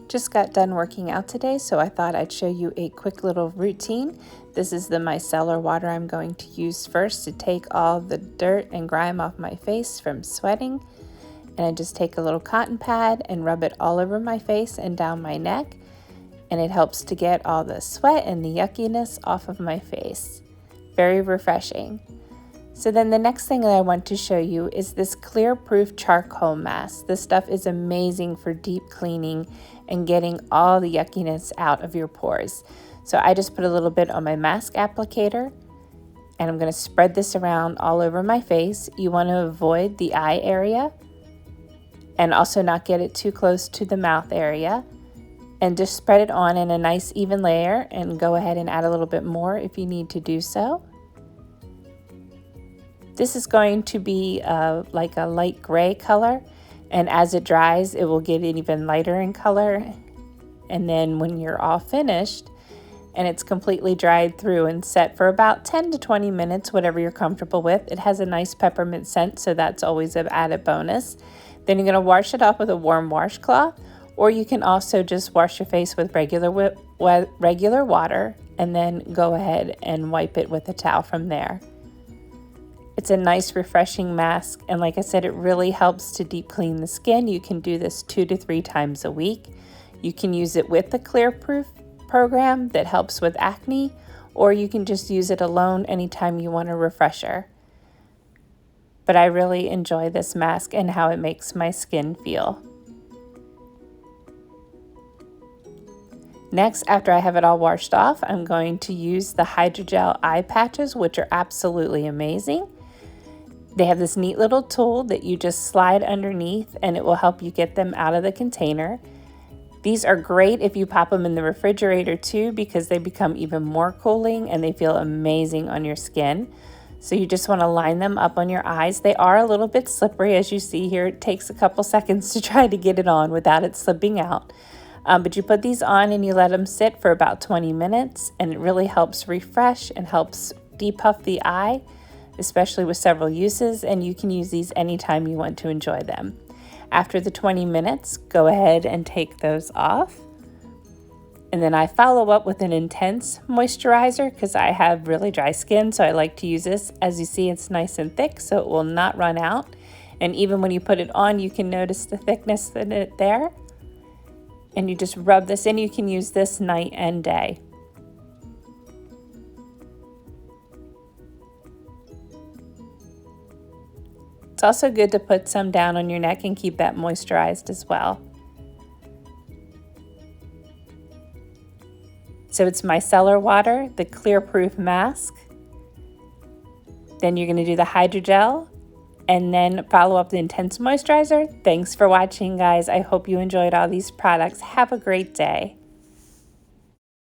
Just got done working out today, so I thought I'd show you a quick little routine. This is the micellar water I'm going to use first to take all the dirt and grime off my face from sweating. And I just take a little cotton pad and rub it all over my face and down my neck. And it helps to get all the sweat and the yuckiness off of my face. Very refreshing. So then the next thing that I want to show you is this clear proof charcoal mask. This stuff is amazing for deep cleaning and getting all the yuckiness out of your pores. So I just put a little bit on my mask applicator and I'm going to spread this around all over my face. You want to avoid the eye area and also not get it too close to the mouth area. And just spread it on in a nice even layer and go ahead and add a little bit more if you need to do so. This is going to be like a light gray color, and as it dries it will get even lighter in color. And then when you're all finished and it's completely dried through and set for about 10 to 20 minutes, whatever you're comfortable with. It has a nice peppermint scent, so that's always an added bonus. Then you're going to wash it off with a warm washcloth, or you can also just wash your face with regular water and then go ahead and wipe it with a towel from there. It's a nice refreshing mask, and like I said, it really helps to deep clean the skin. You can do this 2 to 3 times a week. You can use it with the Clear Proof program that helps with acne, or you can just use it alone anytime you want a refresher. But I really enjoy this mask and how it makes my skin feel. Next, after I have it all washed off, I'm going to use the hydrogel eye patches, which are absolutely amazing. They have this neat little tool that you just slide underneath and it will help you get them out of the container. These are great if you pop them in the refrigerator too, because they become even more cooling and they feel amazing on your skin. So you just want to line them up on your eyes. They are a little bit slippery, as you see here. It takes a couple seconds to try to get it on without it slipping out. But you put these on and you let them sit for about 20 minutes, and it really helps refresh and helps depuff the eye, especially with several uses, and you can use these anytime you want to enjoy them. After the 20 minutes, go ahead and take those off. And then I follow up with an intense moisturizer because I have really dry skin, so I like to use this. As you see, it's nice and thick, so it will not run out. And even when you put it on, you can notice the thickness in it there. And you just rub this in. You can use this night and day. It's also good to put some down on your neck and keep that moisturized as well. So it's micellar water, the Clear Proof mask. Then you're going to do the hydrogel and then follow up the intense moisturizer. Thanks for watching, guys. I hope you enjoyed all these products. Have a great day.